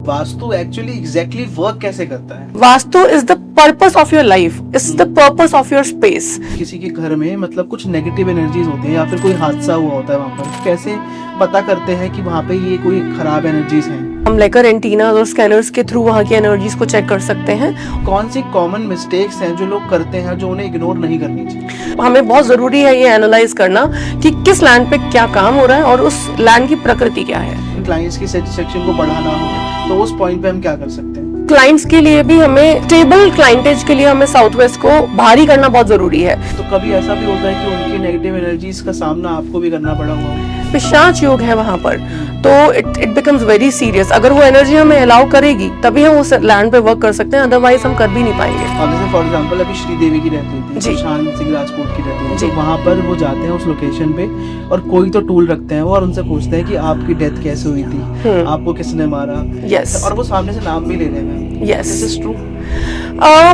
Vastu actually exactly work कैसे करता है? Vastu is the purpose of your life, is the purpose of your space. किसी के घर में मतलब कुछ नेगेटिव एनर्जीज होती है या फिर कोई हादसा हुआ होता है वहाँ पर, कैसे पता करते हैं कि वहाँ पे ये कोई खराब एनर्जीज हैं? हम लेकर एंटीना और स्कैनर्स के थ्रू वहाँ की एनर्जीज को चेक कर सकते हैं। कौन सी कॉमन मिस्टेक्स हैं जो लोग करते हैं जो उन्हें इग्नोर नहीं करनी चाहिए? हमें बहुत जरूरी है ये एनालाइज करना कि किस लैंड पे क्या काम हो रहा है और उस लैंड की प्रकृति क्या है। क्लाइंट्स की सेटिस्फेक्शन को बढ़ाना हो तो उस पॉइंट पे हम क्या कर सकते हैं? क्लाइंट्स के लिए भी हमें स्टेबल क्लाइंटेज के लिए हमें साउथ वेस्ट को भारी करना बहुत जरूरी है। तो कभी ऐसा भी होता है कि उनकी नेगेटिव एनर्जीज का सामना आपको भी करना पड़ा हुआ? पिशाच योग है वहाँ पर, तो इट बिकम्स वेरी सीरियस। अगर वो एनर्जी हमें अलाउ करेगी तभी हम उस लैंड पे वर्क कर सकते हैं, अदरवाइज हम कर भी नहीं पाएंगे। अब जैसे फॉर एग्जांपल अभी श्रीदेवी की रहती थी, जी। शान सिंह राजपूत की रहती जी। है, तो वहाँ पर वो जाते हैं उस लोकेशन पे और कोई तो टूल रखते हैं वो और उनसे पूछते हैं कि आपकी डेथ कैसे हुई थी, आपको किसने मारा, यस और वो सामने से नाम भी ले रहे हैं। Yes this is true.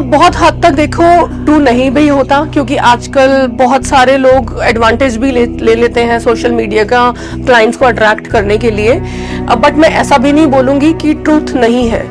बहुत हद तक देखो ट्रू नहीं भी होता, क्योंकि आजकल बहुत सारे लोग एडवांटेज भी ले लेते हैं सोशल मीडिया का क्लाइंट्स को अट्रैक्ट करने के लिए। बट मैं ऐसा भी नहीं बोलूंगी कि ट्रूथ नहीं है।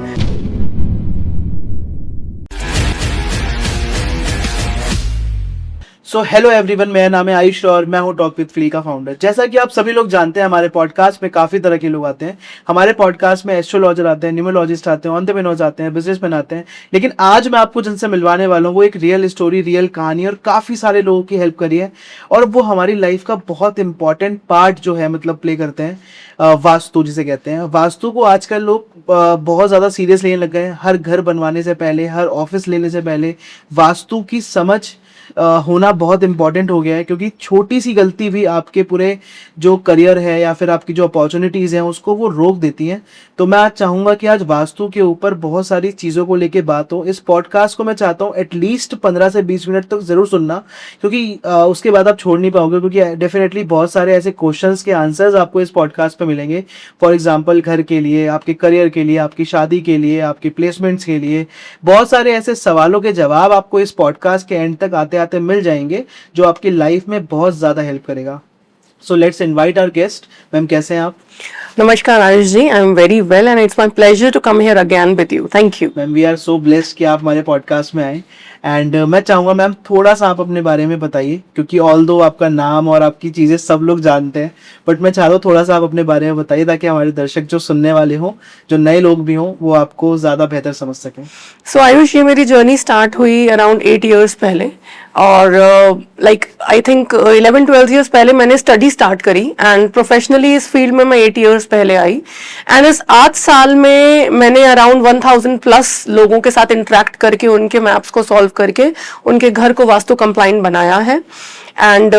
सो हेलो एवरीवन, मेरा नाम है आयुष और मैं हूँ टॉक विद फ्ली का फाउंडर। जैसा कि आप सभी लोग जानते हैं, हमारे पॉडकास्ट में काफी तरह के लोग आते हैं। हमारे पॉडकास्ट में एस्ट्रोलॉजर आते हैं, न्यूमरोलॉजिस्ट आते हैं, एंटरप्रेन्योर्स आते हैं, बिजनेसमैन आते हैं। लेकिन आज मैं आपको जिनसे मिलवाने वाला हूँ वो एक रियल स्टोरी, रियल कहानी और काफी सारे लोगों की हेल्प करी है और वो हमारी लाइफ का बहुत इंपॉर्टेंट पार्ट जो है मतलब प्ले करते हैं। वास्तु जिसे कहते हैं, वास्तु को आजकल लोग बहुत ज्यादा सीरियस लेने लग गए हैं। हर घर बनवाने से पहले, हर ऑफिस लेने से पहले वास्तु की समझ होना बहुत इंपॉर्टेंट हो गया है, क्योंकि छोटी सी गलती भी आपके पूरे जो करियर है या फिर आपकी जो अपॉर्चुनिटीज हैं उसको वो रोक देती हैं। तो मैं आज चाहूंगा कि आज वास्तु के ऊपर बहुत सारी चीज़ों को लेके बात हो। इस पॉडकास्ट को मैं चाहता हूँ एटलीस्ट 15 से 20 मिनट तक जरूर सुनना, क्योंकि उसके बाद आप छोड़ नहीं पाओगे, क्योंकि डेफिनेटली बहुत सारे ऐसे क्वेश्चंस के आंसर्स आपको इस पॉडकास्ट पे मिलेंगे। फॉर एग्जाम्पल घर के लिए, आपके करियर के लिए, आपकी शादी के लिए, आपकी प्लेसमेंट्स के लिए, बहुत सारे ऐसे सवालों के जवाब आपको इस पॉडकास्ट के एंड तक आते आते मिल जाएंगे जो आपकी लाइफ में बहुत ज्यादा हेल्प करेगा। So let's invite our guest. Ma'am कैसे हैं आप? नमस्कार Ayush ji, I am very well and it's my pleasure to come here again with you. Thank you ma'am, we are so blessed कि आप हमारे पॉडकास्ट में आए। एंड मैं चाहूँगा मैम थोड़ा सा आप अपने बारे में बताइए, क्योंकि ऑल दो आपका नाम और आपकी चीज़ें सब लोग जानते हैं, बट मैं चाहता हूँ थोड़ा सा आप अपने बारे में बताइए ताकि हमारे दर्शक जो सुनने वाले हों, जो नए लोग भी हों, वो आपको ज़्यादा बेहतर समझ सकें। सो आयुष, ये मेरी जर्नी स्टार्ट हुई अराउंड 8 years पहले और लाइक आई थिंक 11-12 years पहले मैंने स्टडी स्टार्ट करी एंड प्रोफेशनली इस फील्ड में मैं 8 years पहले आई। एंड इस 8 साल में मैंने अराउंड 1000+ लोगों के साथ इंटरेक्ट करके उनके मैप्स को सॉल्व करके उनके घर को वास्तु कंप्लाइंट बनाया है। And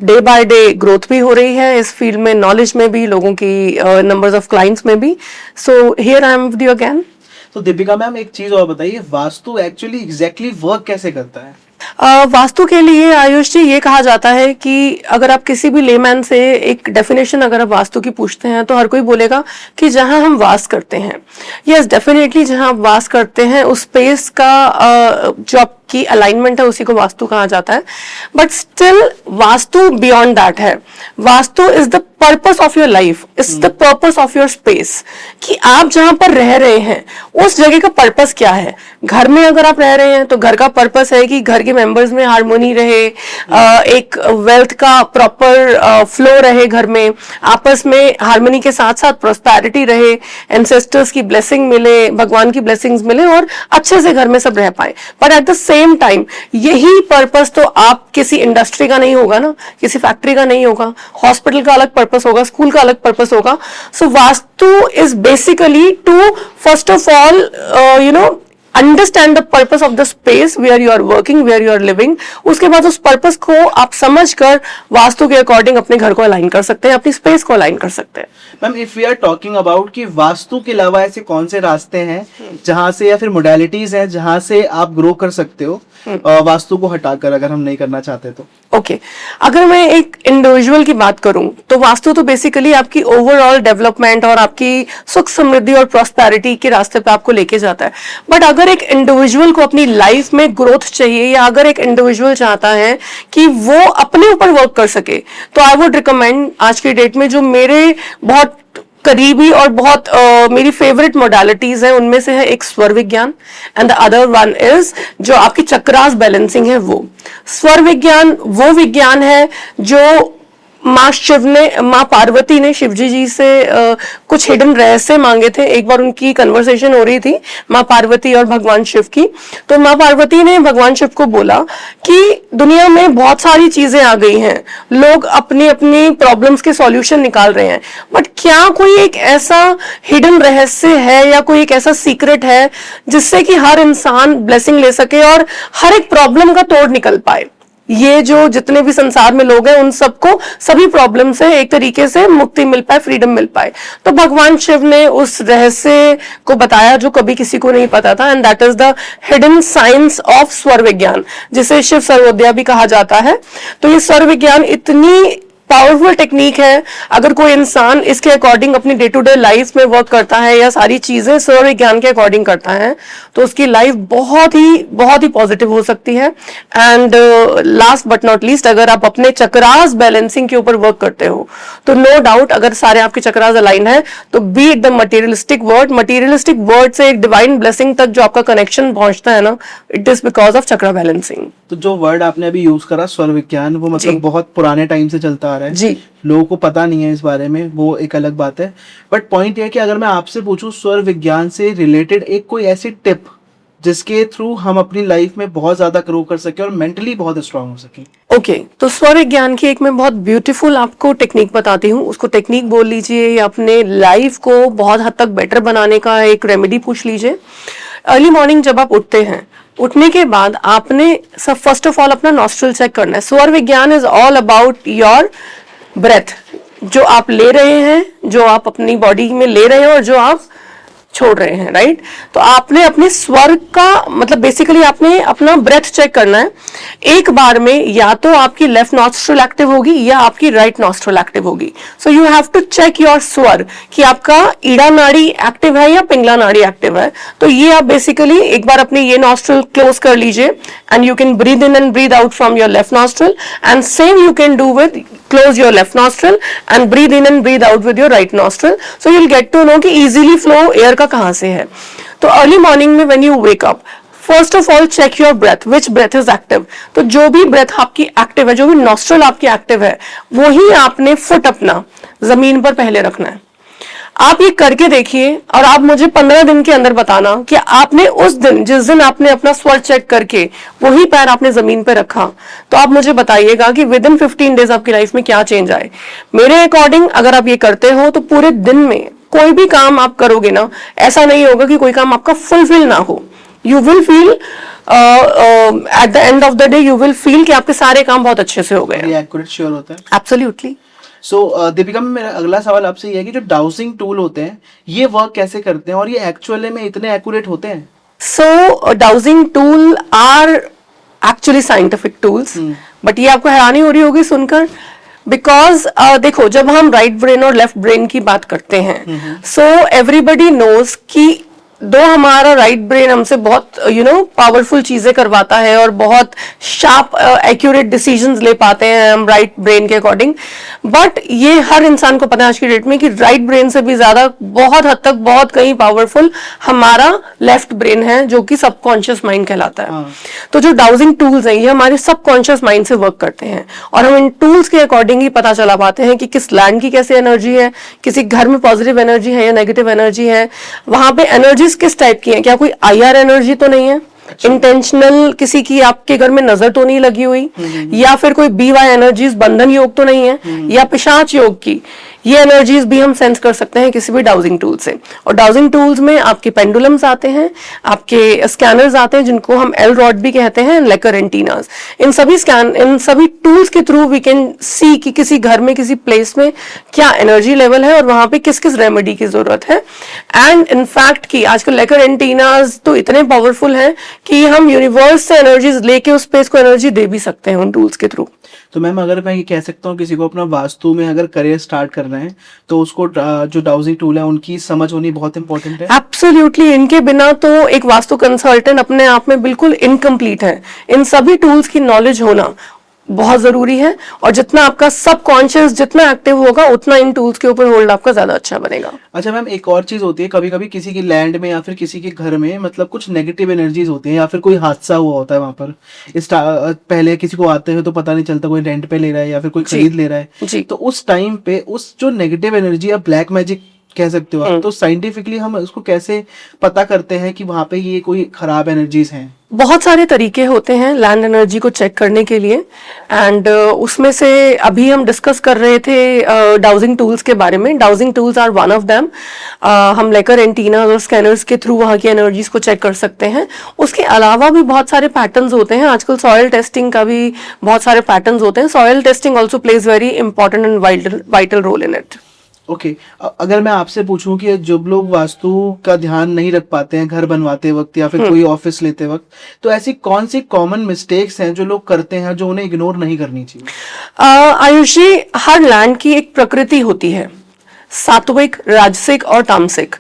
day by day growth भी हो रही है इस फील्ड में, नॉलेज में भी, लोगों की नंबर्स ऑफ क्लाइंट्स में भी। So here I am with you again. तो दीपिका मैम एक चीज़ और बताइए, वास्तु एक्चुअली एग्जैक्टली वर्क कैसे करता है? वास्तु के लिए आयुष जी ये कहा जाता है कि अगर आप किसी भी लेमैन से एक डेफिनेशन अगर आप वास्तु की पूछते हैं तो हर कोई बोलेगा कि जहां हम वास करते हैं। यस, डेफिनेटली जहां आप वास करते हैं उस स्पेस का जो आपकी अलाइनमेंट है उसी को वास्तु कहा जाता है। But still vastu beyond that है। Vastu is the purpose of your life, is the purpose of your space, कि आप जहां पर रह रहे हैं उस जगह का पर्पस क्या है। घर में अगर आप रह रहे हैं तो घर का पर्पस है कि घर के मेंबर्स में हार्मोनी रहे, एक वेल्थ का प्रॉपर फ्लो रहे, घर में आपस में हार्मनी के साथ साथ प्रोस्पेरिटी रहे, एंसेस्टर्स की ब्लेसिंग मिले, भगवान की ब्लेसिंग्स मिले और अच्छे से घर में सब रह पाए। But at the same time यही पर्पस तो आप किसी इंडस्ट्री का नहीं होगा ना, किसी फैक्ट्री का नहीं होगा, हॉस्पिटल का अलग पर्पस होगा, स्कूल का अलग पर्पस होगा। So vastu is basically to first of all understand the purpose of the space where you are working, where you are living. उसके बाद उस पर्पस को आप समझकर वास्तु के अकॉर्डिंग अपने घर को अलाइन कर सकते हैं, अपनी स्पेस को अलाइन कर सकते हैं। Ma'am, if we are talking about कि वास्तु के अलावा ऐसे कौन से रास्ते हैं जहां से या फिर मोडालिटीज हैं जहां से आप ग्रो कर सकते हो वास्तु को हटाकर, अगर हम नहीं करना चाहते तो? ओके, अगर मैं एक इंडिविजुअल की बात करूं तो वास्तु तो बेसिकली आपकी ओवरऑल डेवलपमेंट और आपकी सुख समृद्धि और प्रॉस्पेरिटी के रास्ते पे आपको लेके जाता है। बट अगर एक इंडिविजुअल को अपनी लाइफ में ग्रोथ चाहिए या अगर एक इंडिविजुअल चाहता है कि वो अपने ऊपर वर्क कर सके, तो आई वुड रिकमेंड आज की डेट में जो मेरे बहुत करीबी और बहुत मेरी फेवरेट मोडालिटीज है, उनमें से है एक स्वर विज्ञान and the other one is जो आपकी चक्रास बैलेंसिंग है वो। स्वर विज्ञान वो विज्ञान है जो माँ पार्वती ने शिवजी जी से कुछ हिडन रहस्य मांगे थे। एक बार उनकी कन्वर्सेशन हो रही थी माँ पार्वती और भगवान शिव की, तो माँ पार्वती ने भगवान शिव को बोला कि दुनिया में बहुत सारी चीजें आ गई हैं, लोग अपनी अपनी प्रॉब्लम्स के सॉल्यूशन निकाल रहे हैं, बट क्या कोई एक ऐसा हिडन रहस्य है या कोई एक ऐसा सीक्रेट है जिससे कि हर इंसान ब्लेसिंग ले सके और हर एक प्रॉब्लम का तोड़ निकल पाए। ये जो जितने भी संसार में लोग हैं उन सबको सभी प्रॉब्लम से एक तरीके से मुक्ति मिल पाए, फ्रीडम मिल पाए। तो भगवान शिव ने उस रहस्य को बताया जो कभी किसी को नहीं पता था, and that is the hidden science of स्वर विज्ञान, जिसे शिव सर्वोदया भी कहा जाता है। तो ये स्वर विज्ञान इतनी पावरफुल टेक्निक है, अगर कोई इंसान इसके अकॉर्डिंग अपनी डे टू डे लाइफ में वर्क करता है या सारी चीजें स्वर विज्ञान के अकॉर्डिंग करता है तो उसकी लाइफ बहुत ही पॉजिटिव हो सकती है। And last but not least, अगर आप अपने चक्रास बैलेंसिंग के ऊपर वर्क करते हो तो नो डाउट अगर सारे आपके चक्रास अलाइन है तो B it the materialistic word से एक डिवाइन ब्लेसिंग तक जो आपका कनेक्शन पहुंचता है ना, it is because of chakra balancing. तो जो वर्ड आपने अभी यूज करा स्वर विज्ञान, वो मतलब बहुत पुराने टाइम से चलता आ रहा है जी, लोगों को पता नहीं है इस बारे में, वो एक अलग बात है। बट पॉइंट ये है कि अगर मैं आपसे पूछूं स्वर विज्ञान से रिलेटेड एक कोई ऐसी टिप जिसके थ्रू हम अपनी लाइफ में बहुत ज्यादा ग्रो कर सके और मेंटली बहुत स्ट्रांग हो सके। ओके, तो स्वर विज्ञान की एक मैं बहुत ब्यूटीफुल आपको टेक्निक बताती हूँ, उसको टेक्निक बोल लीजिए या अपने लाइफ को बहुत हद तक बेटर बनाने का एक रेमेडी पूछ लीजिए। अर्ली मॉर्निंग जब आप उठते हैं, उठने के बाद आपने सब फर्स्ट ऑफ ऑल अपना नॉस्ट्रल चेक करना है। Swar vigyan is all about your breath, जो आप ले रहे हैं, जो आप अपनी बॉडी में ले रहे हैं और जो आप छोड़ रहे हैं, राइट। तो आपने अपने स्वर का मतलब बेसिकली आपने अपना ब्रेथ चेक करना है। एक बार में या तो आपकी लेफ्ट नॉस्ट्रल एक्टिव होगी या आपकी राइट नॉस्ट्रल एक्टिव होगी। So you have to check your swar कि आपका ईड़ा नाड़ी एक्टिव है या पिंगला नाड़ी एक्टिव है। तो ये आप बेसिकली एक बार अपनी ये नॉस्ट्रल क्लोज कर लीजिए and you can breathe in and breathe out from your left nostril, and same you can do with close your left nostril and breathe in and breathe out with your right nostril. So you'll get to know कि easily flow air का कहाँ से है। तो early morning में when you wake up, first of all check your breath, which breath is active। तो जो भी breath आपकी एक्टिव है, जो भी nostril आपकी एक्टिव है, वही आपने फुट अपना जमीन पर पहले रखना है। आप ये करके देखिए और आप मुझे 15 दिन के अंदर बताना कि आपने उस दिन जिस दिन आपने अपना स्वर चेक करके वही पैर आपने जमीन पे रखा, तो आप मुझे बताइएगा कि विद इन 15 डेज आपकी लाइफ में क्या चेंज आए। मेरे अकॉर्डिंग अगर आप ये करते हो तो पूरे दिन में कोई भी काम आप करोगे ना, ऐसा नहीं होगा कि कोई काम आपका फुलफिल ना हो। You will feel at the end of the day you will feel कि आपके सारे काम बहुत अच्छे से हो गए। एक्यूरेट श्योर होता है। एब्सोल्युटली। सो दीपिका, मेरा अगला सवाल आपसे ये है कि जो डाउजिंग टूल होते हैं ये वर्क कैसे करते हैं और ये एक्चुअली में इतने एक्यूरेट होते हैं? So dowsing tool are actually scientific tools, but ये आपको हैरानी हो रही होगी सुनकर, बिकॉज देखो जब हम राइट ब्रेन और लेफ्ट ब्रेन की बात करते हैं, सो एवरीबडी नोज कि दो हमारा राइट ब्रेन हमसे बहुत पावरफुल चीजें करवाता है और बहुत शार्प एक्यूरेट डिसीजंस ले पाते हैं हम राइट ब्रेन के अकॉर्डिंग, बट ये हर इंसान को पता है आज की डेट में कि राइट ब्रेन से भी ज्यादा बहुत हद तक बहुत कहीं पावरफुल हमारा लेफ्ट ब्रेन है, जो कि सबकॉन्शियस माइंड कहलाता है। तो जो डाउजिंग टूल्स हैं ये हमारे सबकॉन्शियस माइंड से वर्क करते हैं और हम इन टूल्स के अकॉर्डिंग ही पता चला पाते हैं कि किस लैंड की कैसे एनर्जी है, किसी घर में पॉजिटिव एनर्जी है या नेगेटिव एनर्जी है, वहां पे एनर्जी किस टाइप की है, क्या कोई आईआर एनर्जी तो नहीं है, इंटेंशनल किसी की आपके घर में नजर तो नहीं लगी हुई, या फिर कोई बीवाई एनर्जीज बंधन योग तो नहीं है, या पिशाच योग की, ये एनर्जीज भी हम सेंस कर सकते हैं किसी भी डाउजिंग टूल से। और डाउजिंग टूल्स में आपके पेंडुलम्स आते हैं, आपके स्कैनर्स आते हैं जिनको हम एल रॉड भी कहते हैं, लेकर एंटीनास। इन सभी टूल्स के थ्रू वी कैन सी कि किसी घर में किसी प्लेस में क्या एनर्जी लेवल है और वहां पे किस किस रेमेडी की जरूरत है। एंड इनफैक्ट कि आजकल लेकर एंटीनास तो इतने पावरफुल हैं कि हम यूनिवर्स से एनर्जीज लेके उस स्पेस को एनर्जी दे भी सकते हैं उन टूल्स के थ्रू। तो मैम अगर मैं ये कह सकता हूँ किसी को अपना वास्तु में अगर करियर स्टार्ट करना है तो उसको जो डाउजिंग टूल है उनकी समझ होनी बहुत इंपॉर्टेंट है। एब्सोल्युटली, इनके बिना तो एक वास्तु कंसल्टेंट अपने आप में बिल्कुल इनकम्प्लीट है। इन सभी टूल्स की नॉलेज होना बहुत जरूरी है, और जितना आपका सबकॉन्शियस जितना एक्टिव होगा उतना इन टूल्स के ऊपर होल्ड आपका ज्यादा अच्छा बनेगा। अच्छा मैम, एक और चीज होती है, कभी कभी किसी की लैंड में या फिर किसी के घर में मतलब कुछ नेगेटिव एनर्जीज होती हैं, या फिर कोई हादसा हुआ होता है वहां पर, पहले किसी को आते हुए तो पता नहीं चलता, कोई रेंट पे ले रहा है या फिर कोई खरीद ले रहा है जी। तो उस टाइम पे उस जो नेगेटिव एनर्जी या ब्लैक मैजिक कह सकते हो आप, तो साइंटिफिकली हम उसको कैसे पता करते हैं कि वहां पे ये कोई खराब एनर्जीज हैं? बहुत सारे तरीके होते हैं लैंड एनर्जी को चेक करने के लिए, एंड उसमें से अभी हम डिस्कस कर रहे थे डाउजिंग टूल्स के बारे में। Dowsing tools are one of them. हम लेकर एंटीना और स्कैनर्स के थ्रू वहाँ की एनर्जीज को चेक कर सकते हैं। उसके अलावा भी बहुत सारे पैटर्न्स होते हैं, आजकल सॉयल टेस्टिंग का भी बहुत सारे पैटर्न्स होते हैं। Soil testing also plays very important and vital role in it. Okay अगर मैं आपसे पूछूं कि जो लोग वास्तु का ध्यान नहीं रख पाते हैं घर बनवाते वक्त या फिर कोई ऑफिस लेते वक्त, तो ऐसी कौन सी कॉमन मिस्टेक्स हैं जो लोग करते हैं जो उन्हें इग्नोर नहीं करनी चाहिए? आयुष जी, हर लैंड की एक प्रकृति होती है, सात्विक, राजसिक और तामसिक।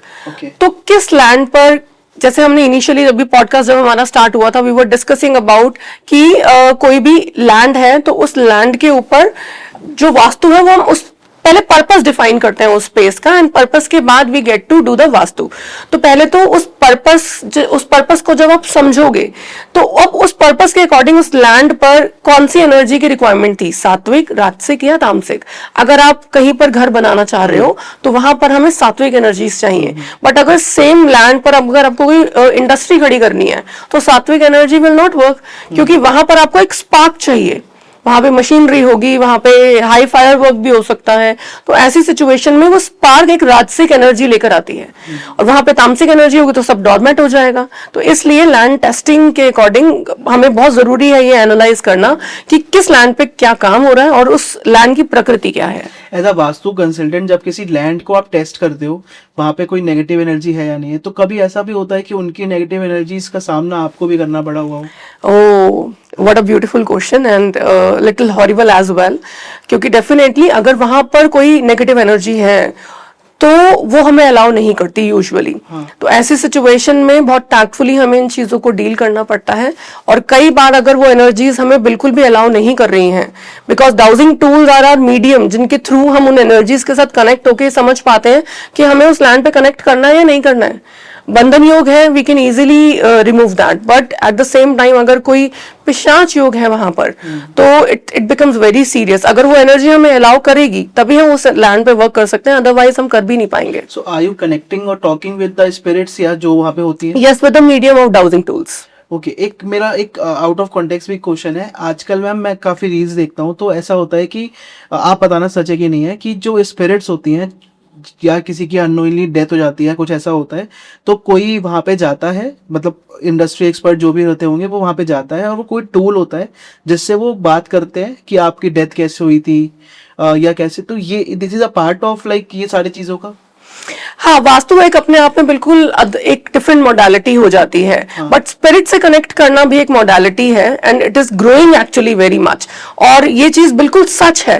तो किस लैंड पर, जैसे हमने इनिशियली जब भी पॉडकास्ट जब हमारा स्टार्ट हुआ था, वी वर डिस्कसिंग अबाउट कि कोई भी लैंड है तो उस लैंड के ऊपर जो वास्तु है वो हम उस पहले पर्पस डिफाइन करते हैं उस स्पेस का, एंड पर्पस के बाद we get to do the vastu. तो पहले तो उस पर्पस को जब आप समझोगे तो अब उस पर्पस के अकॉर्डिंग उस लैंड पर कौन सी एनर्जी की रिक्वायरमेंट थी, सात्विक, राजसिक या तामसिक। अगर आप कहीं पर घर बनाना चाह रहे हो तो वहां पर हमें सात्विक एनर्जीज चाहिए, बट अगर सेम लैंड पर अगर आपको कोई इंडस्ट्री खड़ी करनी है तो सात्विक एनर्जी विल नॉट वर्क, क्योंकि वहां पर आपको एक स्पार्क चाहिए, वहां पे मशीनरी होगी, वहां पे हाई फायर वर्क भी हो सकता है। तो ऐसी सिचुएशन में वो स्पार्क एक राजसिक एनर्जी लेकर आती है, और वहां पे तामसिक एनर्जी होगी तो सब डॉर्मेंट हो जाएगा। तो इसलिए लैंड टेस्टिंग के अकॉर्डिंग हमें बहुत जरूरी है ये एनालाइज करना कि किस लैंड पे क्या काम हो रहा है और उस लैंड की प्रकृति क्या है। एज अ वास्तु कंसल्टेंट जब किसी लैंड को आप टेस्ट करते हो वहां पे कोई नेगेटिव एनर्जी है या नहीं है, तो कभी ऐसा भी होता है कि उनकी नेगेटिव एनर्जीज का सामना आपको भी करना पड़ा हुआ हो? Oh, what a beautiful question and little horrible as well, क्योंकि डेफिनेटली अगर वहां पर कोई नेगेटिव एनर्जी है तो वो हमें अलाउ नहीं करती यूजुअली। तो ऐसी सिचुएशन में बहुत टैक्टफुली हमें इन चीजों को डील करना पड़ता है, और कई बार अगर वो एनर्जीज हमें बिल्कुल भी अलाउ नहीं कर रही हैं, because dowsing tools are are medium जिनके थ्रू हम उन एनर्जीज के साथ कनेक्ट होकर समझ पाते हैं कि हमें उस लैंड पे कनेक्ट करना है या नहीं करना है। बंधन योग है, we can easily remove that, but at the same time अगर कोई पिशाच योग है वहां पर तो इट बिकम्स वेरी सीरियस। अगर वो एनर्जी हमें अलाउ करेगी तभी हम उस लैंड पे वर्क कर सकते हैं, अदरवाइज हम कर भी नहीं पाएंगे। सो आर यू कनेक्टिंग और टॉकिंग विद द स्पिरिट्स या जो वहां पे होती है? Yes, with the medium of dowsing tools. Okay एक मेरा एक आउट ऑफ कॉन्टेक्स्ट भी क्वेश्चन है। आजकल मैम मैं काफी रील्स देखता हूँ, तो ऐसा होता है कि आप बताना सच है कि नहीं है कि जो स्पिरिट्स होती हैं या किसी की अननोइंगली डेथ हो जाती है, कुछ ऐसा होता है, तो कोई वहां पे जाता है, मतलब इंडस्ट्री एक्सपर्ट जो भी रहते होंगे वो वहां पे जाता है और वो कोई टूल होता है जिससे वो बात करते हैं कि आपकी डेथ कैसे हुई थी या कैसे। तो ये this is a part of like ये सारी चीजों का? हाँ, वास्तु एक अपने आप में बिल्कुल एक डिफरेंट मोडालिटी हो जाती है, बट स्पिरिट से कनेक्ट करना भी एक मोडालिटी है, and it is growing actually very much. और ये चीज बिल्कुल सच है।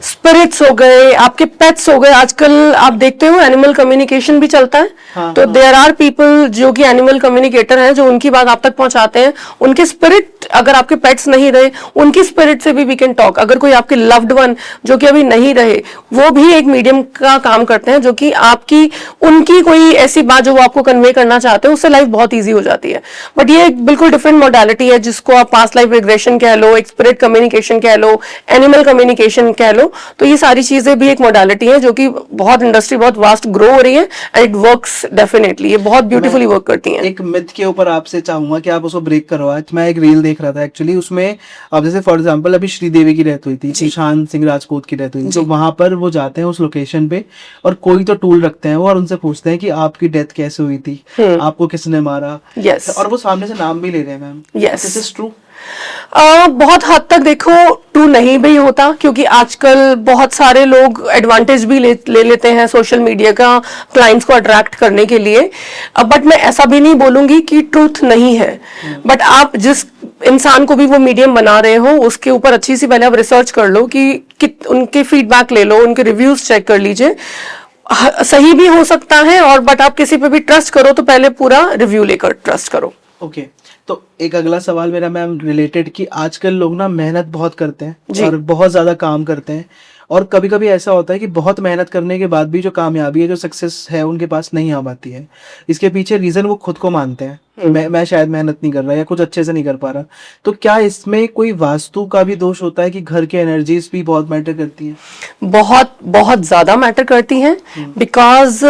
स्पिरिट्स हो गए, आपके पेट्स हो गए, आजकल आप देखते हो एनिमल कम्युनिकेशन भी चलता है। तो देयर आर पीपल जो कि एनिमल कम्युनिकेटर हैं, जो उनकी बात आप तक पहुंचाते हैं। उनके स्पिरिट, अगर आपके पेट्स नहीं रहे, उनकी स्पिरिट से भी वी कैन टॉक। अगर कोई आपके लव्ड वन जो कि अभी नहीं रहे, वो भी एक मीडियम का काम करते हैं, जो कि आपकी उनकी कोई ऐसी बात जो वो आपको कन्वे करना चाहते हैं, उससे लाइफ बहुत इजी हो जाती है। बट ये एक बिल्कुल डिफरेंट मोडालिटी है, जिसको आप पास्ट लाइफ रिग्रेशन कह लो, एक स्पिरिट कम्युनिकेशन कह लो, एनिमल कम्युनिकेशन कह लो। तो ये सारी चीजें भी एक मोडालिटी है जो कि बहुत इंडस्ट्री बहुत वास्ट ग्रो हो रही है, एंड इट वर्क्स डेफिनेटली। ये बहुत ब्यूटीफुली वर्क करती है। एक मिथ के ऊपर आपसे चाहूंगा कि आप उसको ब्रेक करो। आज मैं एक रील देख रहा था एक्चुअली, उसमें अब जैसे फॉर एग्जांपल अभी श्रीदेवी की डेथ हुई थी, ईशान सिंह राजपूत की डेथ हुई थी, तो वहां पर वो जाते हैं उस लोकेशन पे और कोई तो टूल रखते हैं वो, और उनसे पूछते हैं कि आपकी डेथ कैसे हुई थी, आपको किसने मारा। और वो सामने से नाम भी ले रहे हैं मैम। This is true? बहुत हद तक देखो ट्रू नहीं भी होता, क्योंकि आजकल बहुत सारे लोग एडवांटेज भी ले लेते हैं सोशल मीडिया का क्लाइंट्स को अट्रैक्ट करने के लिए। बट मैं ऐसा भी नहीं बोलूंगी कि ट्रूथ नहीं है, बट आप जिस इंसान को भी वो मीडियम बना रहे हो उसके ऊपर अच्छी सी पहले आप रिसर्च कर लो कि उनके फीडबैक ले लो, उनके रिव्यूज चेक कर लीजिए। सही भी हो सकता है, और बट आप किसी पे भी ट्रस्ट करो तो पहले पूरा रिव्यू लेकर ट्रस्ट करो। ओके तो एक अगला सवाल मेरा मैम रिलेटेड कि आजकल लोग ना मेहनत बहुत करते जी। हैं और बहुत ज्यादा काम करते हैं, और कभी कभी ऐसा होता है कि बहुत मेहनत करने के बाद भी जो कामयाबी है, जो सक्सेस है, उनके पास नहीं आ पाती है। इसके पीछे रीजन वो खुद को मानते हैं, मैं शायद मेहनत नहीं कर रहा या कुछ अच्छे से नहीं कर पा रहा। तो क्या इसमें कोई वास्तु का भी दोष होता है कि घर की एनर्जीज भी बहुत मैटर करती हैं? बहुत बहुत ज्यादा मैटर करती हैं, बिकॉज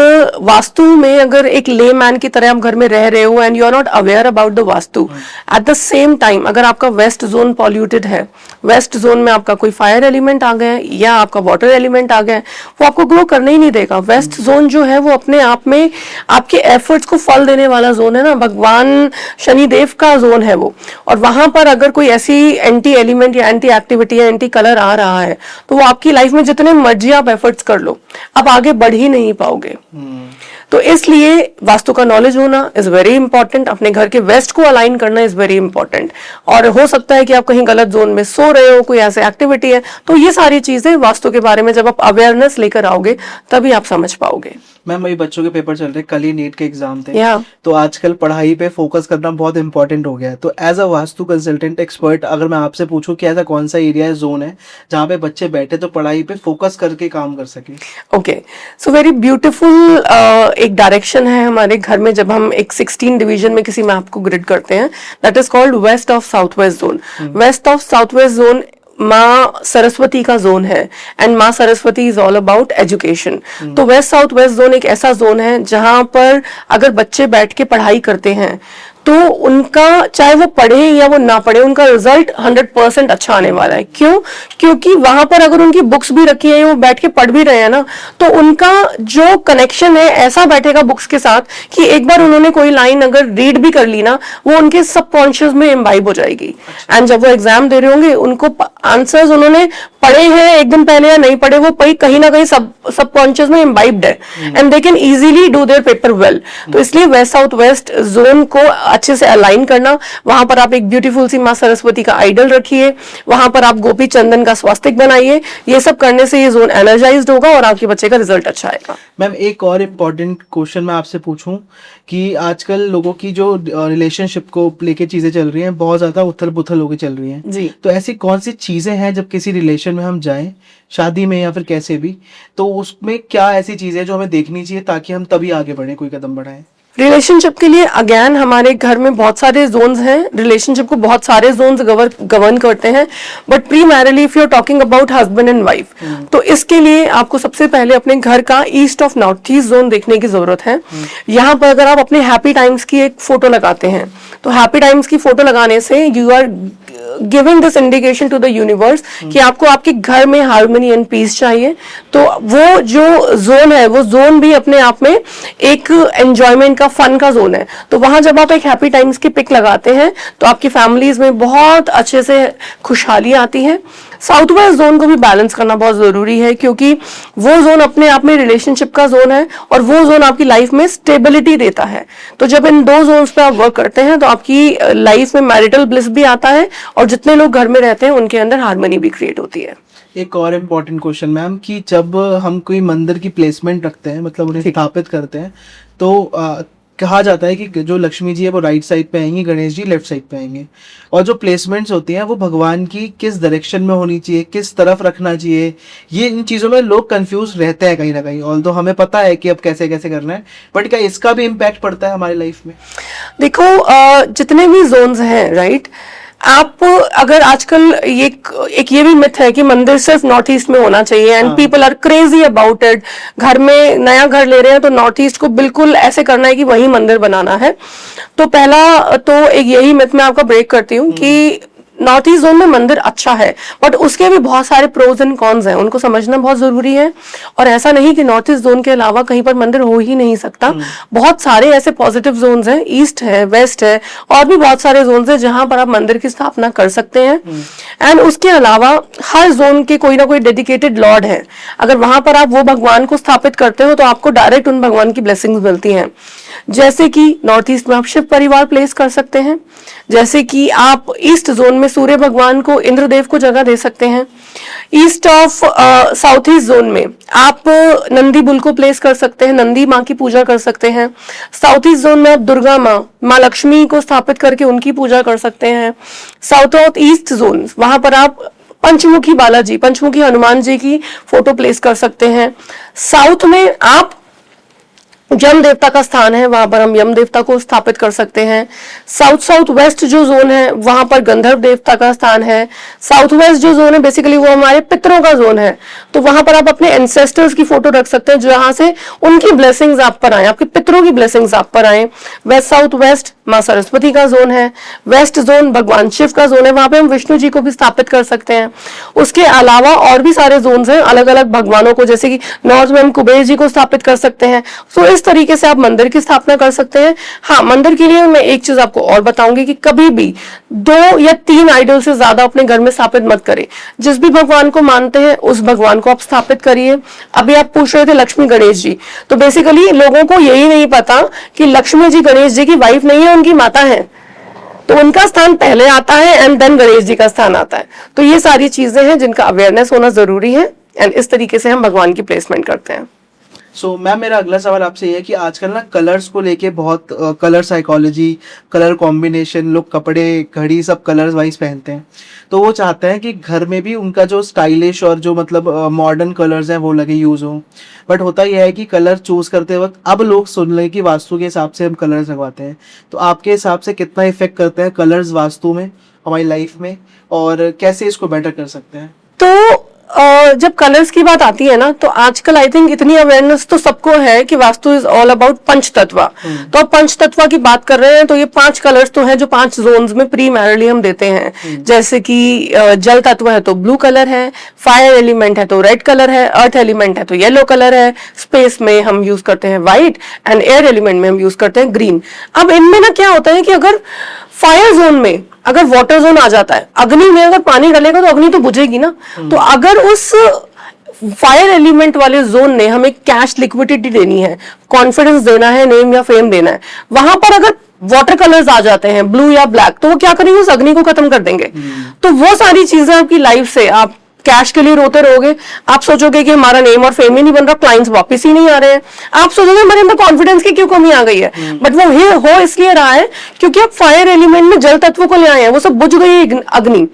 वास्तु में अगर एक लेमैन की तरह आप घर में रह रहे हो and you are not aware about the vastu, at the same time अगर आपका वेस्ट जोन पॉल्यूटेड है, वेस्ट जोन में आपका कोई फायर एलिमेंट आ गया है या आपका वाटर एलिमेंट आ गया है, वो आपको ग्रो करने ही नहीं देगा। वेस्ट जोन जो है वो अपने आप में आपके एफर्ट्स को फल देने वाला जोन है ना, भगवान शनिदेव का जोन है वो। और वहां पर अगर कोई ऐसी एंटी एलिमेंट या एंटी एक्टिविटी या एंटी कलर आ रहा है तो वो आपकी लाइफ में जितने मर्जी आप एफर्ट्स कर लो, आप आगे बढ़ ही नहीं पाओगे। तो इसलिए वास्तु का नॉलेज होना इज वेरी इंपॉर्टेंट, अपने घर के वेस्ट को अलाइन करना इज वेरी इंपॉर्टेंट। और हो सकता है कि आप कहीं गलत जोन में सो रहे हो, कोई ऐसे एक्टिविटी है, तो ये सारी चीजें वास्तु के बारे में जब आप अवेयरनेस लेकर आओगे तभी आप समझ पाओगे। मैम वही बच्चों के पेपर चल रहे, कल ही नीट के एग्जाम थे, Yeah. तो आजकल पढ़ाई पे फोकस करना बहुत इंपॉर्टेंट हो गया है। तो as a vastu consultant expert अगर मैं आपसे पूछूं कि ऐसा कौन सा एरिया है, जोन है, जहाँ पे बच्चे बैठे तो पढ़ाई पे फोकस करके काम कर सके? ओके, सो वेरी ब्यूटीफुल एक डायरेक्शन है हमारे घर में जब हम एक 16 डिवीजन में किसी मैप को ग्रिड करते हैं, that is called west of south west zone. West of south west zone माँ सरस्वती का जोन है एंड माँ Saraswati is all about education. तो वेस्ट साउथ वेस्ट जोन एक ऐसा जोन है जहां पर अगर बच्चे बैठ के पढ़ाई करते हैं तो उनका चाहे वो पढ़े या वो ना पढ़े, उनका रिजल्ट 100% अच्छा आने वाला है। क्यों? क्योंकि वहां पर अगर उनकी बुक्स भी रखी है, वो बैठ के पढ़ भी रहे हैं ना, तो उनका जो कनेक्शन है ऐसा बैठेगा बुक्स के साथ कि एक बार उन्होंने कोई लाइन अगर रीड भी कर ली ना, वो उनके सबकॉन्शियस में इम्बाइब हो जाएगी। एंड जब वो एग्जाम दे रहे होंगे, उनको आंसर्स उन्होंने पढ़े हैं एक दिन पहले या नहीं पढ़े, वो कहीं ना कहीं सबकॉन्शियस में इम्बाइब्ड है and they can easily do their paper well. तो इसलिए वेस्ट साउथ वेस्ट जोन को अच्छे से अलाइन करना, वहां पर आप एक ब्यूटीफुल सी माँ सरस्वती का आइडल रखिए, वहां पर आप गोपी चंदन का स्वास्तिक बनाइए, ये सब करने से ये जोन एनर्जाइज्ड होगा और आपके बच्चे का रिजल्ट अच्छा आएगा। मैम एक और इम्पोर्टेंट क्वेश्चन मैं आपसे पूछूं कि आजकल लोगों की जो रिलेशनशिप को लेके चीजें चल रही हैं, बहुत ज्यादा उथल पुथल होकर चल रही हैं जी। तो ऐसी कौन सी चीजें हैं जब किसी रिलेशन में हम जाएं, शादी में या फिर कैसे भी, तो उसमें क्या ऐसी चीजें जो हमें देखनी चाहिए ताकि हम तभी आगे बढ़े, कोई कदम बढ़ाएं? रिलेशनशिप के लिए अगेन हमारे घर में बहुत सारे जोन्स हैं, रिलेशनशिप को बहुत सारे जोन्स गवर्न करते हैं, but primarily if you are talking about husband and wife, तो इसके लिए आपको सबसे पहले अपने घर का east of north east zone देखने की जरूरत है। यहाँ पर अगर आप अपने हैप्पी टाइम्स की एक फोटो लगाते हैं, तो हैप्पी टाइम्स की फोटो लगाने से you are giving this indication to the universe कि आपको आपके घर में हार्मनी एंड पीस चाहिए। तो वो जो जोन है, वो जोन भी अपने आप में एक एंजॉयमेंट का, फन का जोन है। तो वहां जब आप एक हैप्पी टाइम्स की पिक लगाते हैं तो आपकी फैमिलीज में बहुत अच्छे से खुशहाली आती है। साउथ वेस्ट जोन को भी बैलेंस करना बहुत जरूरी है, क्योंकि वो जोन अपने आप में रिलेशनशिप का जोन है और वो जोन आपकी लाइफ में स्टेबिलिटी देता है। तो जब इन दो जोन्स पे आप वर्क करते हैं तो आपकी लाइफ में मैरिटल ब्लिस भी आता है और जितने लोग घर में रहते हैं उनके अंदर हार्मनी भी क्रिएट होती है। एक और इम्पोर्टेंट क्वेश्चन मैम कि जब हम कोई मंदिर की प्लेसमेंट रखते हैं, मतलब उन्हें स्थापित करते हैं, तो कहा जाता है कि जो लक्ष्मी जी है वो राइट साइड पे आएंगी, गणेश जी लेफ्ट साइड पे आएंगे, और जो प्लेसमेंट्स होती हैं वो भगवान की किस डायरेक्शन में होनी चाहिए, किस तरफ रखना चाहिए, ये इन चीज़ों में लोग कंफ्यूज रहते हैं कहीं ना कहीं। ऑल्दो हमें पता है कि अब कैसे कैसे करना है, बट क्या इसका भी इम्पैक्ट पड़ता है हमारी लाइफ में? देखो, जितने भी जोन्स हैं, राइट, आप अगर आजकल एक ये भी मिथ है कि मंदिर सिर्फ नॉर्थ ईस्ट में होना चाहिए and people are crazy about it. घर में नया घर ले रहे हैं तो नॉर्थ ईस्ट को बिल्कुल ऐसे करना है कि वही मंदिर बनाना है। तो पहला तो एक यही मिथ मैं आपका ब्रेक करती हूँ कि नॉर्थ ईस्ट जोन में मंदिर अच्छा है, बट उसके भी बहुत सारे प्रोज एंड कॉन्स हैं, उनको समझना बहुत जरूरी है। और ऐसा नहीं कि नॉर्थ ईस्ट जोन के अलावा कहीं पर मंदिर हो ही नहीं सकता। बहुत सारे ऐसे पॉजिटिव जोन्स हैं, ईस्ट है, वेस्ट है, और भी बहुत सारे जोन्स हैं जहां पर आप मंदिर की स्थापना कर सकते हैं। एंड उसके अलावा हर जोन के कोई ना कोई डेडिकेटेड लॉर्ड है, अगर वहां पर आप वो भगवान को स्थापित करते हो तो आपको डायरेक्ट उन भगवान की ब्लेसिंग्स मिलती हैं। जैसे कि नॉर्थ ईस्ट में आप शिव परिवार प्लेस कर सकते हैं, जैसे कि आप ईस्ट जोन में सूर्य भगवान को, इंद्रदेव को जगह दे सकते हैं। East of south east zone में आप नंदी बुल को प्लेस कर सकते हैं, नंदी माँ की पूजा कर सकते हैं। साउथ ईस्ट जोन में आप दुर्गा माँ लक्ष्मी को स्थापित करके उनकी पूजा कर सकते हैं। साउथ ऑफ ईस्ट जोन, वहां पर आप पंचमुखी बालाजी, पंचमुखी हनुमान जी की फोटो प्लेस कर सकते हैं। साउथ में आप यम देवता का स्थान है, वहां पर हम यम देवता को स्थापित कर सकते हैं। साउथ साउथ वेस्ट जो जोन है वहां पर गंधर्व देवता का स्थान है। साउथ वेस्ट जो जोन है बेसिकली वो हमारे पितरों का जोन है, तो वहां पर आप अपने एंसेस्टर्स की फोटो रख सकते हैं जहां से उनकी ब्लेसिंग्स आप पर आए, आपके पितरों की ब्लेसिंग्स आप पर आए। वेस्ट साउथ वेस्ट माँ सरस्वती का जोन है। वेस्ट जोन भगवान शिव का जोन है, वहां पे हम विष्णु जी को भी स्थापित कर सकते हैं। उसके अलावा और भी सारे जोन्स हैं अलग अलग भगवानों को, जैसे कि नॉर्थ में हम कुबेर जी को स्थापित कर सकते हैं। तो इस तरीके से आप मंदिर की स्थापना कर सकते हैं। हाँ, मंदिर के लिए मैं एक चीज आपको और बताऊंगी कि कभी भी 2 या 3 आइडल से ज्यादा अपने घर में स्थापित मत करें। जिस भी भगवान को मानते हैं उस भगवान को आप स्थापित करिए। अभी आप पूछ रहे थे लक्ष्मी गणेश जी, तो बेसिकली लोगों को यही नहीं पता कि लक्ष्मी जी गणेश जी की वाइफ नहीं है, उनकी माता है, तो उनका स्थान पहले आता है एंड देन गणेश जी का स्थान आता है। तो ये सारी चीजें हैं जिनका अवेयरनेस होना जरूरी है एंड इस तरीके से हम भगवान की प्लेसमेंट करते हैं। सो मैम, मेरा अगला सवाल आपसे ये है कि आजकल ना कलर्स को लेके बहुत कलर साइकोलॉजी, कलर कॉम्बिनेशन, लोग कपड़े घड़ी सब कलर्स वाइज पहनते हैं, तो वो चाहते हैं कि घर में भी उनका जो स्टाइलिश और जो मतलब मॉडर्न कलर्स हैं वो लगे, यूज हो। बट होता यह है कि कलर चूज करते वक्त अब लोग सुन लें कि वास्तु के हिसाब से हम कलर्स लगवाते हैं, तो आपके हिसाब से कितना इफेक्ट करते हैं कलर्स वास्तु में, हमारी लाइफ में, और कैसे इसको बेटर कर सकते हैं? तो जब कलर्स की बात आती है ना, तो आजकल आई थिंक इतनी अवेयरनेस तो सबको है कि वास्तु इज ऑल अबाउट पंच तत्व। तो अब पंच तत्व की बात कर रहे हैं तो ये 5 कलर्स तो हैं जो 5 जोन्स में प्रीमैरिली हम देते हैं। जैसे कि जल तत्व है तो ब्लू कलर है, फायर एलिमेंट है तो रेड कलर है, अर्थ एलिमेंट है तो येलो कलर है, स्पेस में हम यूज करते हैं व्हाइट एंड एयर एलिमेंट में हम यूज करते हैं ग्रीन। अब इनमें ना क्या होता है कि अगर फायर जोन में अगर वाटर जोन आ जाता है, अग्नि में अगर पानी डलेगा तो अग्नि तो बुझेगी ना। तो अगर उस फायर एलिमेंट वाले जोन ने हमें कैश लिक्विडिटी देनी है, कॉन्फिडेंस देना है, नेम या फेम देना है, वहां पर अगर वाटर कलर्स आ जाते हैं ब्लू या ब्लैक, तो वो क्या करेंगे, उस अग्नि को खत्म कर देंगे। तो वो सारी चीजें आपकी लाइफ से आप कैश के लिए रोते रहोगे। आप सोचोगे कि हमारा नेम और फेम ही नहीं बन रहा, क्लाइंट्स वापस ही नहीं आ रहे हैं, आप सोचोगे हमारे अंदर कॉन्फिडेंस की क्यों कमी आ गई है। बट वो हो इसलिए रहा है क्योंकि आप फायर एलिमेंट में जल तत्व को ले आए हैं, वो सब बुझ गई अग्नि।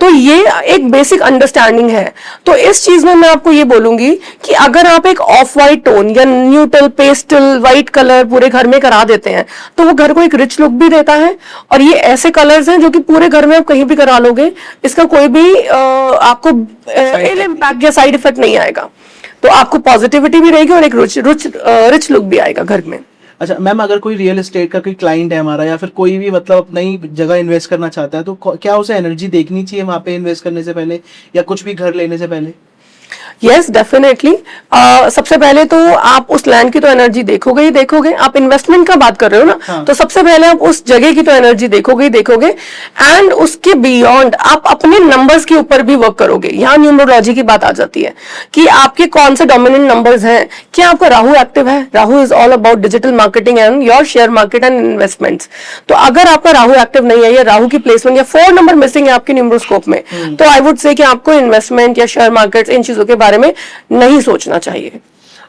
तो ये एक बेसिक अंडरस्टैंडिंग है। तो इस चीज में मैं आपको ये बोलूंगी कि अगर आप एक ऑफ व्हाइट टोन या न्यूट्रल पेस्टल व्हाइट कलर पूरे घर में करा देते हैं तो वो घर को एक रिच लुक भी देता है। और ये ऐसे कलर्स हैं जो कि पूरे घर में आप कहीं भी करा लोगे, इसका कोई भी आपको इम्पैक्ट या साइड इफेक्ट नहीं आएगा। तो आपको पॉजिटिविटी भी रहेगी और एक रिच लुक भी आएगा घर में। अच्छा मैम, अगर कोई रियल एस्टेट का कोई क्लाइंट है हमारा, या फिर कोई भी मतलब नई जगह इन्वेस्ट करना चाहता है, तो क्या उसे एनर्जी देखनी चाहिए वहां पे इन्वेस्ट करने से पहले, या कुछ भी घर लेने से पहले? Yes definitely. सबसे पहले तो आप उस लैंड की तो एनर्जी देखोगे ही देखोगे। आप इन्वेस्टमेंट का बात कर रहे हो ना, हाँ। तो सबसे पहले आप उस जगह की तो एनर्जी देखोगे ही देखोगे एंड उसके बियॉन्ड आप अपने नंबर्स के ऊपर भी वर्क करोगे। यहाँ न्यूमरोलॉजी की बात आ जाती है कि आपके कौन से डोमिनेंट नंबर्स हैं। क्या आपका राहु एक्टिव है? Rahu is all about digital marketing and your share market and investments. तो अगर आपका राहु एक्टिव नहीं है या राहु की प्लेसमेंट या 4 नंबर मिसिंग है आपके न्यूमरोस्कोप में, तो आई वुड से कि आपको इन्वेस्टमेंट या शेयर मार्केट इन चीजों के बारे में नहीं सोचना चाहिए।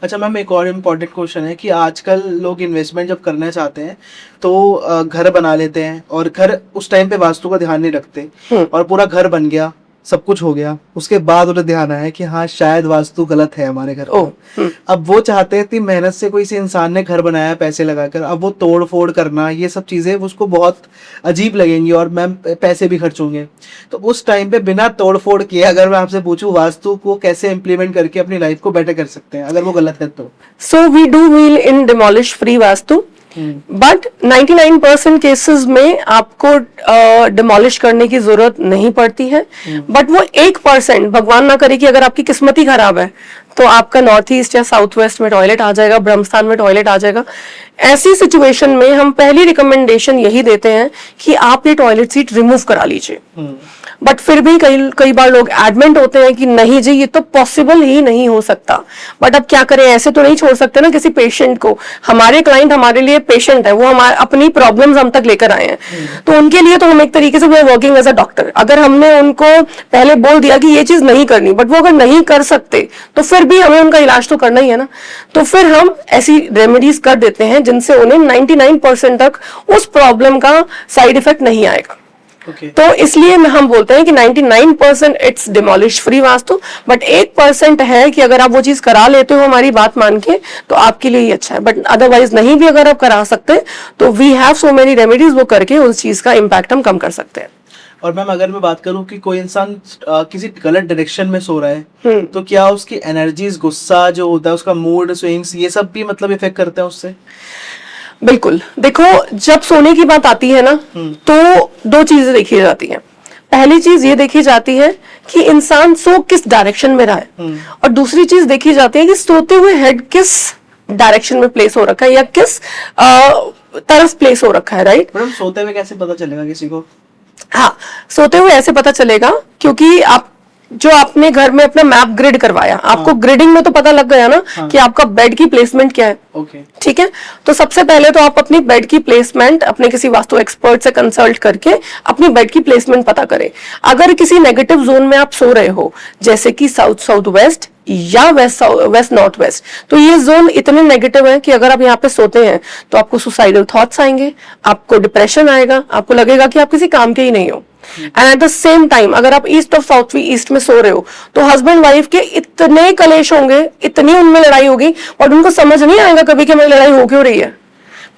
अच्छा मैम, एक और इम्पोर्टेंट क्वेश्चन है कि आजकल लोग इन्वेस्टमेंट जब करना चाहते हैं तो घर बना लेते हैं, और घर उस टाइम पे वास्तु का ध्यान नहीं रखते, और पूरा घर बन गया, सब कुछ हो गया, उसके बाद उन्हें ध्यान आया कि हाँ शायद वास्तु गलत है हमारे घर का। अब वो चाहते हैं इतनी मेहनत से कोई से इंसान ने घर बनाया पैसे लगाकर, अब वो तोड़ फोड़ करना, ये सब चीजें उसको बहुत अजीब लगेंगी और मैम पैसे भी खर्च होंगे। तो उस टाइम पे बिना तोड़ फोड़ किए अगर मैं आपसे पूछूं वास्तु को कैसे इम्प्लीमेंट करके अपनी लाइफ को बेटर कर सकते हैं अगर वो गलत है तो? So we do wheel in demolish free vastu, but 99% cases में आपको डिमोलिश करने की जरूरत नहीं पड़ती है। बट वो 1% भगवान ना करे कि अगर आपकी किस्मत ही खराब है तो आपका नॉर्थ ईस्ट या साउथ वेस्ट में टॉयलेट आ जाएगा, ब्रह्मस्थान में टॉयलेट आ जाएगा। ऐसी सिचुएशन में हम पहली रिकमेंडेशन यही देते हैं कि आप ये टॉयलेट सीट रिमूव करा लीजिए। बट फिर भी कई बार लोग एडमेंट होते हैं कि नहीं जी ये तो पॉसिबल ही नहीं हो सकता। बट अब क्या करें, ऐसे तो नहीं छोड़ सकते ना किसी पेशेंट को। हमारे क्लाइंट हमारे लिए पेशेंट है, वो हमारे अपनी प्रॉब्लम्स हम तक लेकर आए हैं, तो उनके लिए तो हम एक तरीके से we are working as a doctor. अगर हमने उनको पहले बोल दिया कि ये चीज नहीं करनी, बट वो अगर नहीं कर सकते तो फिर भी हमें उनका इलाज तो करना ही है ना। तो फिर हम ऐसी रेमेडीज कर देते हैं जिनसे उन्हें 99% तक उस प्रॉब्लम का साइड इफेक्ट नहीं आएगा। Okay. तो इसलिए हम बोलते हैं कि 99% it's demolish free vastu, but 1% है कि अगर आप वो चीज करा लेते हो हमारी बात मान के तो आपके लिए ही अच्छा है। बट अदरवाइज नहीं भी अगर आप करा सकते तो we have so many remedies, वो करके उस चीज का इम्पैक्ट हम कम कर सकते हैं। और मैम अगर मैं बात करूं कि कोई इंसान किसी गलत डायरेक्शन में सो रहा है, तो क्या उसकी एनर्जीज, गुस्सा जो होता है, उसका मूड स्विंग्स, ये सब भी मतलब इफेक्ट करते हैं उससे? बिल्कुल। देखो, जब सोने की बात आती है ना तो दो चीजें देखी जाती हैं। पहली चीज ये देखी जाती है कि इंसान सो किस डायरेक्शन में रहा है, और दूसरी चीज देखी जाती है कि सोते हुए हेड किस डायरेक्शन में प्लेस हो रखा है या किस तरफ प्लेस हो रखा है, राइट? मैडम सोते हुए कैसे पता चलेगा किसी को? हाँ, सोते हुए ऐसे पता चलेगा क्योंकि आप जो आपने घर में अपना मैप ग्रिड करवाया, आपको ग्रिडिंग में तो पता लग गया ना कि आपका बेड की प्लेसमेंट क्या है। ओके। ठीक है, तो सबसे पहले तो आप अपनी बेड की प्लेसमेंट अपने किसी वास्तु एक्सपर्ट से कंसल्ट करके अपनी बेड की प्लेसमेंट पता करें। अगर किसी नेगेटिव जोन में आप सो रहे हो, जैसे कि साउथ साउथ वेस्ट या वेस्ट नॉर्थ वेस्ट, तो ये जोन इतने नेगेटिव है कि अगर आप यहाँ पे सोते हैं तो आपको सुसाइडल थॉट्स आएंगे, आपको डिप्रेशन आएगा, आपको लगेगा कि आप किसी काम के ही नहीं हो। And eight the same time अगर आप ईस्ट ऑफ साउथ ईस्ट में सो रहे हो तो हस्बैंड वाइफ के इतने कलेश होंगे, इतनी उनमें लड़ाई होगी, और उनको समझ नहीं आएगा कभी कि हमारी लड़ाई हो क्यों रही है।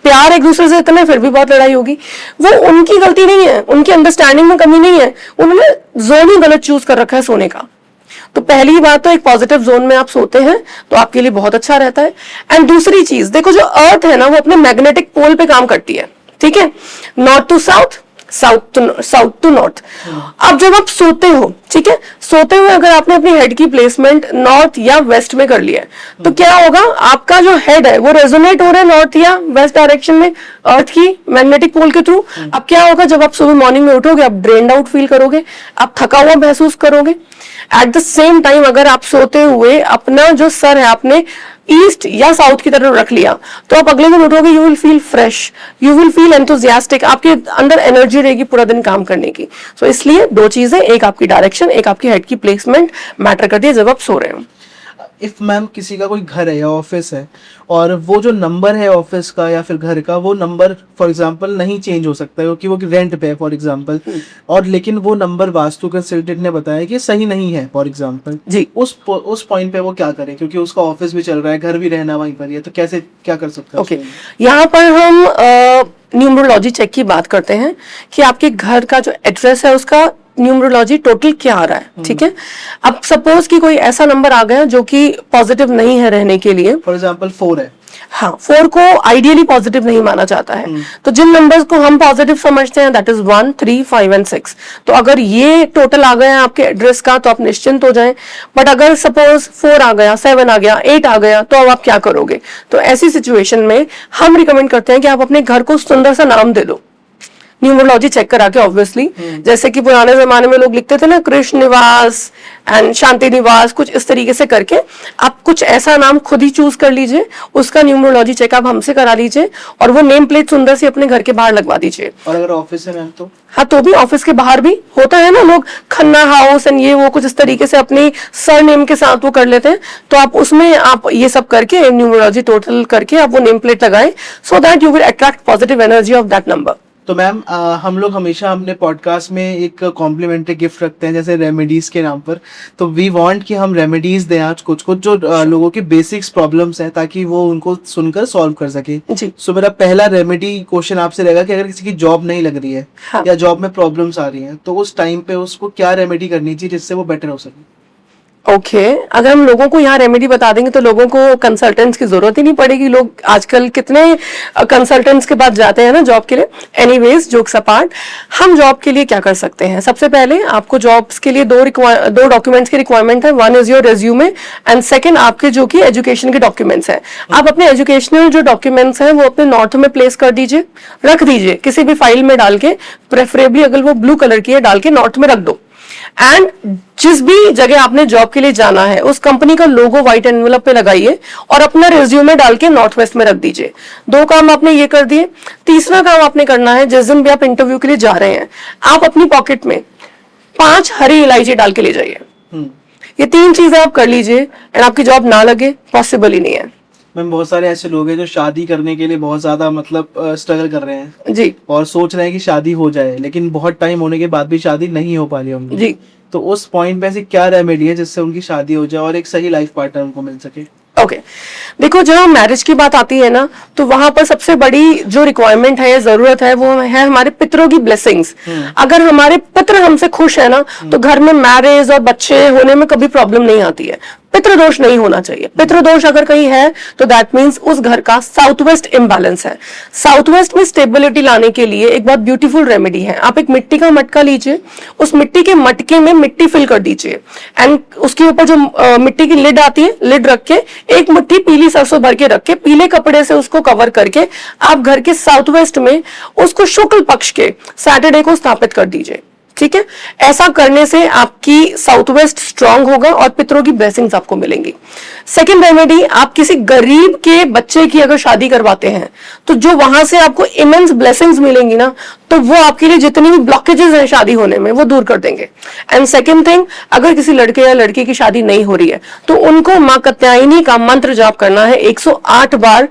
प्यार एक दूसरे से इतना, फिर भी बहुत लड़ाई होगी। वो उनकी गलती नहीं है, उनकी अंडरस्टैंडिंग में कमी नहीं है, उन्होंने जोन ही गलत चूज कर रखा है सोने का। तो पहली बात तो एक पॉजिटिव जोन में आप सोते हैं तो आपके लिए बहुत अच्छा रहता है। एंड दूसरी चीज देखो, जो अर्थ है ना वो अपने मैग्नेटिक पोल पे काम करती है, ठीक है, north to south, south to north. अब जब आप सोते हो, ठीक है, सोते हुए अगर आपने अपनी हेड की प्लेसमेंट नॉर्थ या वेस्ट में कर लिया है तो क्या होगा, आपका जो हेड है वो रेजोनेट हो रहा है नॉर्थ या वेस्ट डायरेक्शन में अर्थ की मैग्नेटिक पोल के थ्रू। अब क्या होगा, जब आप सुबह मॉर्निंग में उठोगे आप ड्रेन्ड आउट फील करोगे, आप थका हुआ महसूस करोगे। एट द सेम टाइम अगर आप सोते हुए अपना जो सर है आपने ईस्ट या साउथ की तरफ रख लिया तो आप अगले दिन उठोगे, you will feel fresh, you will feel enthusiastic, आपके अंदर एनर्जी रहेगी पूरा दिन काम करने की। सो इसलिए दो चीजें, एक आपकी डायरेक्शन, एक आपकी हेड की प्लेसमेंट मैटर करती है जब आप सो रहे हो। इफ मैम किसी का कोई घर है या ऑफिस है और वो जो नंबर है ऑफिस का या फिर घर का, वो नंबर फॉर एग्जांपल नहीं चेंज हो सकता है क्योंकि वो रेंट पे है फॉर एग्जांपल, और लेकिन वो नंबर वास्तु कंसल्टेंट ने बताया कि सही नहीं है फॉर एग्जांपल जी, उस पॉइंट पे वो क्या करे, क्योंकि उसका ऑफिस भी चल रहा है, घर भी रहना वहीं पर ही है, तो कैसे क्या कर सकते हैं? ओके, यहाँ पर हम न्यूमरोलॉजी चेक की बात करते हैं कि आपके घर का जो एड्रेस है उसका न्यूमरोलॉजी टोटल क्या आ रहा है, ठीक है। अब सपोज कि कोई ऐसा नंबर आ गया जो कि पॉजिटिव नहीं है रहने के लिए, फॉर एग्जांपल 4 है, हाँ, 4 को आइडियली पॉजिटिव नहीं माना जाता है। तो जिन नंबर्स को हम पॉजिटिव समझते हैं दैट इज 1, 3, 5 एंड 6, तो अगर ये टोटल आ गया आपके एड्रेस का तो आप निश्चिंत हो जाएं। बट अगर सपोज 4 आ गया, 7 आ गया, 8 आ गया, तो अब आप क्या करोगे? तो ऐसी सिचुएशन में हम रिकमेंड करते हैं कि आप अपने घर को सुंदर सा नाम दे दो, न्यूमरोलॉजी चेक करा के ऑब्वियसली। जैसे कि पुराने जमाने में लोग लिखते थे ना, कृष्ण निवास एंड शांति निवास, कुछ इस तरीके से करके आप कुछ ऐसा नाम खुद ही चूज कर लीजिए, उसका न्यूमरोलॉजी चेक आप हमसे करा लीजिए और वो नेम प्लेट सुंदर सी अपने घर के बाहर लगवा दीजिए। और अगर ऑफिस है मैम तो? हाँ, तो भी ऑफिस के बाहर भी होता है ना, लोग खन्ना हाउस एंड ये वो कुछ इस तरीके से अपनी सर नेम के साथ वो कर लेते हैं, तो आप उसमें आप ये सब करके न्यूमरोलॉजी टोटल करके आप वो नेम प्लेट लगाएं so that you will attract positive energy of that number. तो मैम हम लोग हमेशा अपने पॉडकास्ट में एक कॉम्प्लीमेंट्री गिफ्ट रखते हैं जैसे रेमेडीज के नाम पर, तो वी वांट कि हम रेमेडीज दें आज कुछ कुछ जो लोगों की बेसिक्स प्रॉब्लम्स हैं ताकि वो उनको सुनकर सॉल्व कर सके जी। सो मेरा पहला रेमेडी क्वेश्चन आपसे रहेगा कि अगर किसी की जॉब नहीं लग रही है हाँ। या जॉब में प्रॉब्लम्स आ रही हैं तो उस टाइम पे उसको क्या रेमेडी करनी चाहिए जिससे वो बेटर हो सके? ओके, अगर हम लोगों को यहाँ रेमेडी बता देंगे तो लोगों को कंसल्टेंट्स की जरूरत ही नहीं पड़ेगी। लोग आजकल कितने कंसल्टेंट्स के पास जाते हैं ना जॉब के लिए। एनीवेज, जोक्स अपार्ट, हम जॉब के लिए क्या कर सकते हैं? सबसे पहले आपको जॉब्स के लिए दो डॉक्यूमेंट्स की रिक्वायरमेंट है। One is your resume and second आपके जो कि एजुकेशन के डॉक्यूमेंट्स हैं। आप अपने एजुकेशनल जो डॉक्यूमेंट्स हैं वो अपने नॉर्थ में प्लेस कर दीजिए, रख दीजिए किसी भी फाइल में डाल के, प्रेफरेबली अगर वो ब्लू कलर की है डाल के नॉर्थ में रख दो। एंड जिस भी जगह आपने जॉब के लिए जाना है उस कंपनी का लोगो व्हाइट एनवेलप पे लगाइए और अपना रिज्यूमे डाल के नॉर्थ वेस्ट में रख दीजिए। 2 काम आपने ये कर दिए। तीसरा काम आपने करना है, जिस दिन भी आप इंटरव्यू के लिए जा रहे हैं, आप अपनी पॉकेट में 5 हरी इलायची डाल के ले जाइए। ये 3 चीजें आप कर लीजिए एंड आपकी जॉब ना लगे, पॉसिबल ही नहीं है। मैम बहुत सारे ऐसे लोग हैं जो शादी करने के लिए बहुत ज्यादा मतलब स्ट्रगल कर रहे हैं जी और सोच रहे हैं कि शादी हो जाए, लेकिन बहुत टाइम होने के बाद भी शादी नहीं हो पा रही होगी। जी। तो उस पॉइंट पे ऐसी क्या रेमेडी है जिससे उनकी शादी हो जाए और एक सही लाइफ पार्टनर उनको मिल सके? ओके देखो, जहाँ मैरिज की बात आती है ना, तो वहां पर सबसे बड़ी जो रिक्वायरमेंट है या जरूरत है वो है हमारे पितरों की ब्लेसिंग्स। अगर हमारे पितर हमसे खुश है ना, तो घर में मैरिज और बच्चे होने में कभी प्रॉब्लम नहीं आती है। पितृदोष नहीं होना चाहिए। पितृदोष अगर कहीं है तो दैट मीन्स उस घर का साउथ वेस्ट इम्बैलेंस है। साउथ वेस्ट में स्टेबिलिटी लाने के लिए एक बहुत ब्यूटीफुल रेमेडी है। आप एक मिट्टी का मटका लीजिए, उस मिट्टी के मटके में मिट्टी फिल कर दीजिए एंड उसके ऊपर जो मिट्टी की लिड आती है, लिड रख के एक मुट्ठी पीली सरसों भर के रख के पीले कपड़े से उसको कवर करके आप घर के साउथ वेस्ट में उसको शुक्ल पक्ष के सैटरडे को स्थापित कर दीजिए। ठीक है, ऐसा करने से आपकी साउथ वेस्ट स्ट्रांग होगा और पितरों की ब्लेसिंग्स आपको मिलेंगी। सेकेंड रेमेडी, आप किसी गरीब के बच्चे की अगर शादी करवाते हैं तो जो वहां से आपको इमेंस ब्लेसिंग्स मिलेंगी ना, तो वो आपके लिए जितनी भी ब्लॉकेजेस हैं शादी होने में वो दूर कर देंगे। एंड सेकेंड थिंग, अगर किसी लड़के या लड़की की शादी नहीं हो रही है तो उनको मां कात्यायनी का मंत्र जाप करना है 108 बार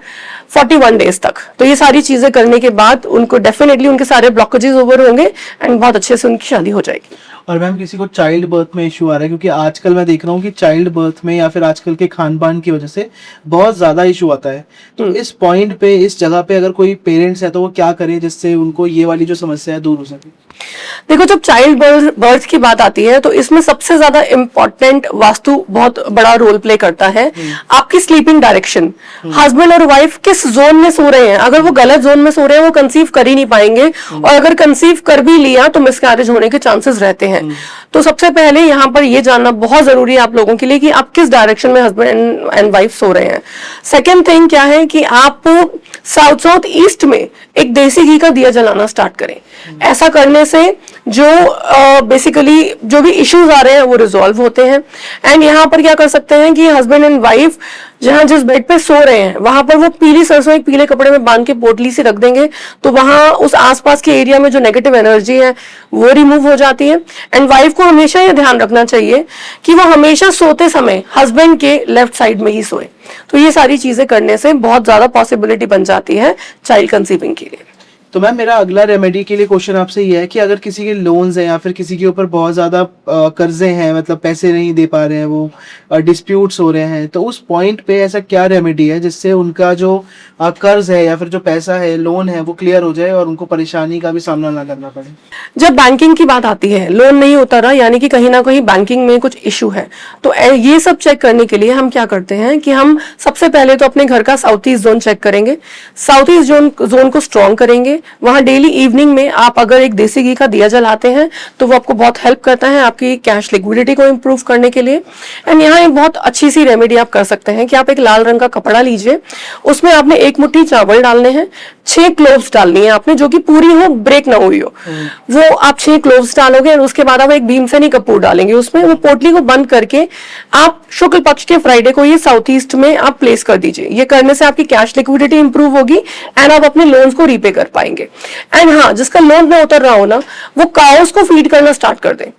41 डेज तक। तो ये सारी चीजें करने के बाद उनको डेफिनेटली उनके सारे ब्लॉकेजेस ओवर होंगे एंड बहुत अच्छे से उनकी शादी हो जाएगी। और मैम किसी को चाइल्ड बर्थ में इशू आ रहा है, क्योंकि आजकल मैं देख रहा हूँ कि चाइल्ड बर्थ में या फिर आजकल के खान पान की वजह से बहुत ज्यादा इशू आता है। तो इस पॉइंट पे, इस जगह पे अगर कोई पेरेंट्स है तो वो क्या करे जिससे उनको ये वाली जो समस्या है दूर हो सके? देखो, जब चाइल्ड बर्थ की बात आती है तो इसमें सबसे ज्यादा इंपॉर्टेंट वास्तु बहुत बड़ा रोल प्ले करता है। आपकी स्लीपिंग डायरेक्शन, हस्बैंड और वाइफ किस जोन में सो रहे हैं। अगर वो गलत जोन में सो रहे हैं वो कंसीव कर ही नहीं पाएंगे, और अगर कंसीव कर भी लिया तो मिसकैरेज होने के चांसेस रहते हैं। तो सबसे पहले यहाँ पर ये जानना बहुत जरूरी है आप लोगों के लिए कि आप किस डायरेक्शन में हस्बैंड एंड वाइफ सो रहे हैं। सेकेंड थिंग क्या है कि आप साउथ ईस्ट में एक देसी घी का दिया जलाना स्टार्ट करें। ऐसा करने से जो बेसिकली जो भी इश्यूज आ रहे हैं वो रिजॉल्व होते हैं। एंड यहाँ पर क्या कर सकते हैं कि हस्बैंड एंड वाइफ जहां जिस बेड पे सो रहे हैं वहां पर वो पीली सरसों एक पीले कपड़े में बांध के पोटली से रख देंगे, तो वहां उस आसपास के एरिया में जो नेगेटिव एनर्जी है वो रिमूव हो जाती है। एंड वाइफ को हमेशा ये ध्यान रखना चाहिए कि वो हमेशा सोते समय हस्बैंड के लेफ्ट साइड में ही सोए। तो ये सारी चीजें करने से बहुत ज्यादा पॉसिबिलिटी बन जाती है चाइल्ड कंसीविंग के लिए। तो मैम मेरा अगला रेमेडी के लिए क्वेश्चन आपसे ये है कि अगर किसी के लोन्स हैं या फिर किसी के ऊपर बहुत ज़्यादा कर्जे हैं, मतलब पैसे नहीं दे पा रहे हैं, वो डिस्प्यूट्स हो रहे हैं, तो उस पॉइंट पे ऐसा क्या रेमेडी है जिससे उनका जो कर्ज है या फिर जो पैसा है, लोन है, वो क्लियर हो जाए और उनको परेशानी का भी सामना ना करना पड़े? जब बैंकिंग की बात आती है, लोन नहीं होता रहा यानी कि कहीं ना कहीं बैंकिंग में कुछ इशू है, तो ये सब चेक करने के लिए हम क्या करते हैं कि हम सबसे पहले तो अपने घर का साउथ ईस्ट जोन चेक करेंगे। साउथ ईस्ट जोन को स्ट्रॉन्ग करेंगे। वहां डेली इवनिंग में आप अगर एक देसी घी का दिया जलाते हैं तो वो आपको बहुत हेल्प करता है आपकी कैश लिक्विडिटी को इंप्रूव करने के लिए। एंड यहाँ एक बहुत अच्छी सी रेमेडी आप कर सकते हैं कि आप एक लाल रंग का कपड़ा लीजिए, उसमें आपने 1 मुट्ठी चावल डालने हैं, 6 क्लोव्स डालनी है आपने, जो कि पूरी हो, ब्रेक ना हुई हो। वो आप 6 क्लोव्स डालोगे और उसके बाद आप एक भीमसेनी कपूर डालेंगे उसमें। वो पोटली को बंद करके आप शुक्ल पक्ष के फ्राइडे को ये साउथ ईस्ट में आप प्लेस कर दीजिए। ये करने से आपकी कैश लिक्विडिटी इंप्रूव होगी एंड आप अपने लोन्स को रीपे कर पाएंगे। एंड हाँ, जिसका लोन ना उतर रहा हो ना, वो काउस को फीड करना स्टार्ट कर दे।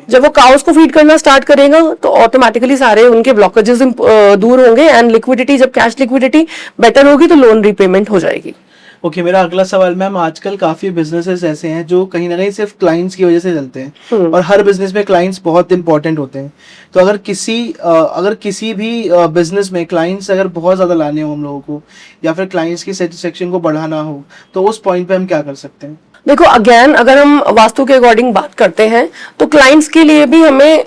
जब वो काउस को फीड करना स्टार्ट करेगा तो ऑटोमेटिकली सारे उनके ब्लॉकेजेस दूर होंगे एंड लिक्विडिटी, जब कैश लिक्विडिटी बेटर होगी तो लोन रीपेमेंट हो जाएगी। ओके, मेरा अगला सवाल मैम, आजकल काफी बिजनेसेस ऐसे हैं जो कहीं ना कहीं सिर्फ क्लाइंट्स की वजह से चलते हैं और हर बिजनेस में क्लाइंट्स बहुत इंपॉर्टेंट होते हैं। तो अगर किसी भी बिजनेस में क्लाइंट्स अगर बहुत ज्यादा लाने हो हम लोगों को या फिर क्लाइंट्स की सेटिस्फेक्शन को बढ़ाना हो, तो उस पॉइंट पे हम क्या कर सकते हैं? देखो, अगेन अगर हम वास्तु के अकॉर्डिंग बात करते हैं तो क्लाइंट्स के लिए भी हमें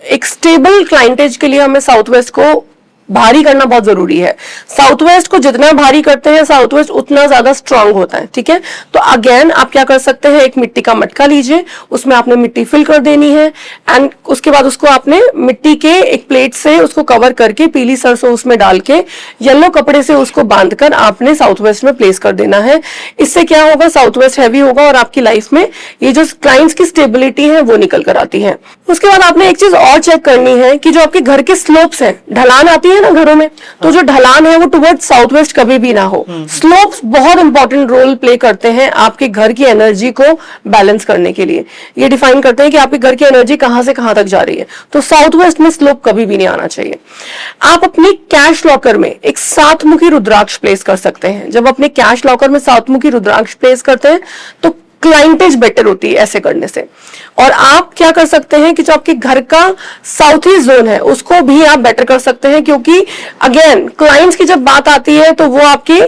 एक स्टेबल क्लाइंटेज के लिए हमें साउथ वेस्ट को भारी करना बहुत जरूरी है। साउथ वेस्ट को जितना भारी करते हैं साउथ वेस्ट उतना ज्यादा स्ट्रांग होता है, ठीक है। तो अगेन आप क्या कर सकते हैं, एक मिट्टी का मटका लीजिए, उसमें आपने मिट्टी फिल कर देनी है एंड उसके बाद उसको आपने मिट्टी के एक प्लेट से उसको कवर करके पीली सरसों उसमें डाल के येलो कपड़े से उसको बांधकर आपने साउथ वेस्ट में प्लेस कर देना है। इससे क्या होगा, साउथ वेस्ट हैवी होगा और आपकी लाइफ में ये जो क्लाइंट्स की स्टेबिलिटी है वो निकल कर आती है। उसके बाद आपने एक चीज और चेक करनी है कि जो आपके घर के स्लोप्स है, ढलान आती है ना घरों में, तो जो ढलान है वो टुवर्ड साउथ वेस्ट कभी भी ना हो। स्लोप्स बहुत इंपॉर्टेंट रोल प्ले करते हैं आपके घर की एनर्जी को बैलेंस करने के लिए। ये डिफाइन करते हैं कि आपके घर की एनर्जी कहां से कहां तक जा रही है। तो साउथ वेस्ट में स्लोप कभी भी नहीं आना चाहिए। आप अपने कैश लॉकर में एक सातमुखी रुद्राक्ष प्लेस कर सकते हैं। जब अपने कैश लॉकर में सातमुखी रुद्राक्ष प्लेस करते हैं तो क्लाइंटेज बेटर होती है ऐसे करने से। और आप क्या कर सकते हैं कि जो आपके घर का साउथ ईस्ट जोन है उसको भी आप बेटर कर सकते हैं, क्योंकि अगेन क्लाइंट्स की जब बात आती है तो वो आपके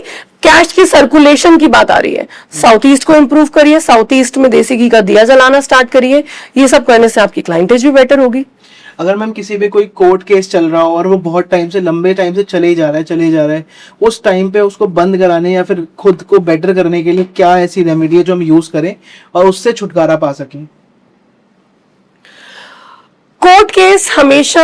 कैश की सर्कुलेशन की बात आ रही है। साउथ ईस्ट को इंप्रूव करिए, साउथ ईस्ट में देसी घी का दिया जलाना स्टार्ट करिए। ये सब करने से आपकी क्लाइंटेज भी बेटर होगी। अगर मैम किसी भी कोई कोर्ट केस चल रहा हो और वो बहुत टाइम से, लंबे टाइम से चले ही जा रहा है, उस टाइम पे उसको बंद कराने या फिर खुद को बेटर करने के लिए क्या ऐसी रेमेडी है जो हम यूज करें और उससे छुटकारा पा सकें? कोर्ट केस हमेशा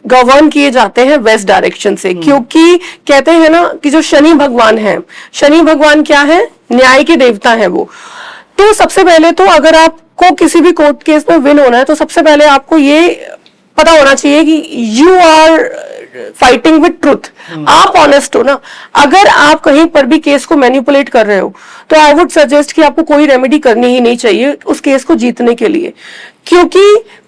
गवर्न किए जाते हैं वेस्ट डायरेक्शन से, क्योंकि कहते हैं ना कि जो शनि भगवान है, शनि भगवान क्या है, न्याय के देवता है वो। तो सबसे पहले तो अगर आपको किसी भी कोर्ट केस में विन होना है तो सबसे पहले आपको ये पता होना चाहिए कि you are fighting with truth. आप ऑनेस्ट हो ना। अगर आप कहीं पर भी केस को मैनिपुलेट कर रहे हो तो आई वुड सजेस्ट कि आपको कोई रेमेडी करनी ही नहीं चाहिए उस केस को जीतने के लिए, क्योंकि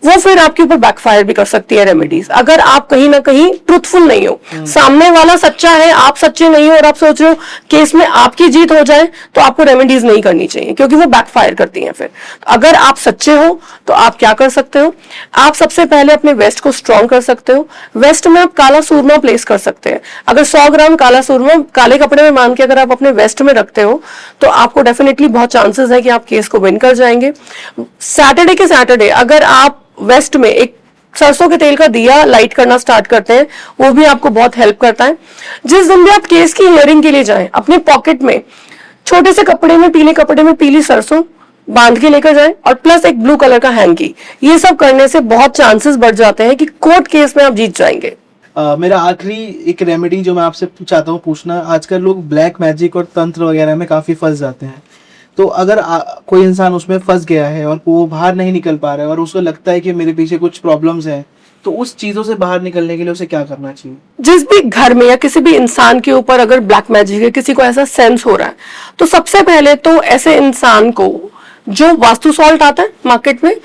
वो फिर आपके ऊपर बैकफायर भी कर सकती है रेमेडीज। अगर आप कहीं ना कहीं ट्रूथफुल नहीं हो, सामने वाला सच्चा है, आप सच्चे नहीं हो और आप सोच रहे हो केस में आपकी जीत हो जाए, तो आपको रेमेडीज नहीं करनी चाहिए, क्योंकि वो बैकफायर करती हैं फिर। अगर आप सच्चे हो तो आप क्या कर सकते हो, आप सबसे पहले अपने वेस्ट को स्ट्रॉन्ग कर सकते हो। वेस्ट में आप काला सूरमा प्लेस कर सकते हैं। अगर 100 ग्राम काला सूरमा काले कपड़े में मान के अगर आप अपने वेस्ट में रखते हो तो आपको डेफिनेटली बहुत चांसेस है कि आप केस को विन कर जाएंगे। सैटरडे के सैटरडे अगर आप वेस्ट में एक सरसों के तेल का दिया लाइट करना स्टार्ट करते हैं, वो भी आपको बहुत हेल्प करता है। जिस दिन भी आप केस की हियरिंग के लिए जाएं, अपने पॉकेट में छोटे से कपड़े में, पीले कपड़े में पीली सरसों बांध के लेकर जाएं और प्लस एक ब्लू कलर का हैंकी। ये सब करने से बहुत चांसेस बढ़ जाते हैं कि कोर्ट केस में आप जीत जाएंगे। मेरा आखिरी एक रेमेडी जो मैं आपसे चाहता हूँ पूछना, आजकल लोग ब्लैक मैजिक और तंत्र वगैरह में काफी फंस जाते हैं। तो अगर कोई इंसान उसमें फंस गया है और वो बाहर नहीं निकल पा रहा है और उसको लगता है कि मेरे पीछे कुछ प्रॉब्लम्स हैं, तो उस चीजों से बाहर निकलने के लिए उसे क्या करना चाहिए? जिस भी घर में या किसी भी इंसान के ऊपर अगर ब्लैक मैजिक है, किसी को ऐसा सेंस हो रहा है, तो सबसे पहले तो ऐसे इंसान को जो वास्तु सॉल्ट आता है मार्केट में,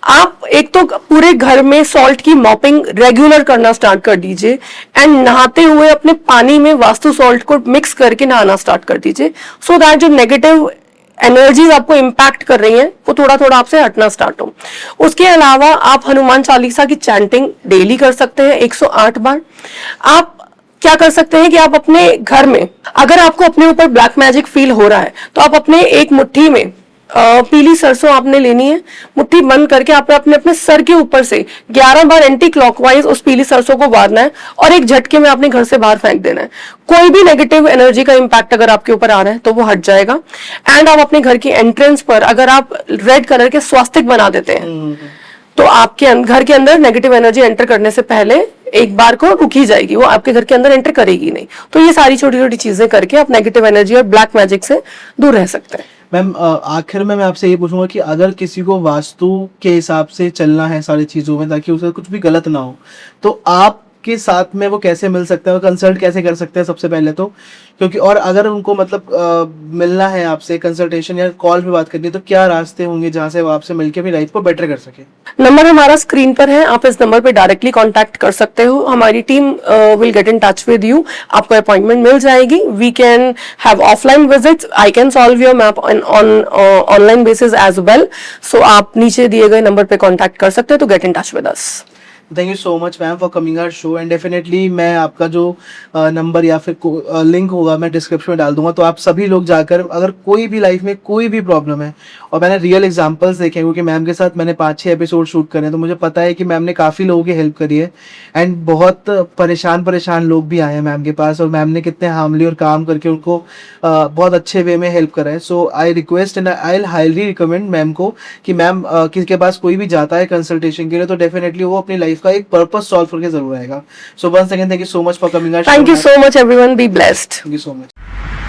आप एक तो पूरे घर में सॉल्ट की मॉपिंग रेगुलर करना स्टार्ट कर दीजिए एंड नहाते हुए अपने पानी में वास्तु सॉल्ट को मिक्स करके नहाना स्टार्ट कर दीजिए, सो दैट जो नेगेटिव एनर्जीज आपको इंपैक्ट कर रही हैं वो थोड़ा थोड़ा आपसे हटना स्टार्ट हो। उसके अलावा आप हनुमान चालीसा की चैंटिंग डेली कर सकते हैं 108 बार। आप क्या कर सकते हैं कि आप अपने घर में अगर आपको अपने ऊपर ब्लैक मैजिक फील हो रहा है तो आप अपने एक मुट्ठी में पीली सरसों आपने लेनी है, मुट्ठी बंद करके आपने अपने अपने सर के ऊपर से 11 बार एंटी क्लॉकवाइज उस पीली सरसों को वारना है और एक झटके में आपने घर से बाहर फेंक देना है। कोई भी नेगेटिव एनर्जी का इंपैक्ट अगर आपके ऊपर आ रहा है तो वो हट जाएगा। एंड आप अपने घर की एंट्रेंस पर अगर आप रेड कलर के स्वास्तिक बना देते हैं तो आपके घर के अंदर नेगेटिव एनर्जी एंटर करने से पहले एक बार को रुक ही जाएगी, वो आपके घर के अंदर एंटर करेगी नहीं। तो ये सारी छोटी छोटी चीजें करके आप नेगेटिव एनर्जी और ब्लैक मैजिक से दूर रह सकते हैं। मैम आखिर में मैं आपसे ये पूछूंगा कि अगर किसी को वास्तु के हिसाब से चलना है सारी चीजों में ताकि उसका कुछ भी गलत ना हो, तो आपके साथ में वो कैसे मिल सकता है, कंसल्ट कैसे कर सकते हैं सबसे पहले तो, क्योंकि और अगर उनको मतलब मिलना है आपसे कंसल्टेशन या कॉल पे बात करनी है तो क्या रास्ते होंगे जहाँ से वो आपसे मिलकर अपनी लाइफ को बेटर कर सके? नंबर हमारा स्क्रीन पर है, आप इस नंबर पे डायरेक्टली कांटेक्ट कर सकते हो। हमारी team will get in touch with you, आपको अपॉइंटमेंट मिल जाएगी। We can have offline visits, I can solve your map on online basis as well. So आप नीचे दिए गए नंबर पे कांटेक्ट कर सकते हो, तो get in touch with us. Thank you so much ma'am for coming our show and definitely मैं आपका जो नंबर या फिर लिंक होगा मैं डिस्क्रिप्शन में डाल दूंगा, तो आप सभी लोग जाकर अगर कोई भी लाइफ में कोई भी प्रॉब्लम है, और मैंने रियल एग्जांपल्स देखे हैं क्योंकि मैम के साथ मैंने 5-6 एपिसोड शूट करे हैं, तो मुझे पता है कि मैम ने काफ़ी लोगों की हेल्प करी है एंड बहुत परेशान लोग भी आए हैं मैम के पास, और मैम ने कितने हार्मली और काम करके उनको बहुत अच्छे वे में हेल्प करा है। So I request and I highly recommend ma'am को कि मैम किसी के पास कोई भी जाता है कंसल्टेशन के लिए तो डेफिनेटली वो अपनी लाइफ का एक पर्पस सॉल्व करके जरूर आएगा। So once again thank you so much for coming our show. Thank you so much everyone, be blessed. Thank you so much.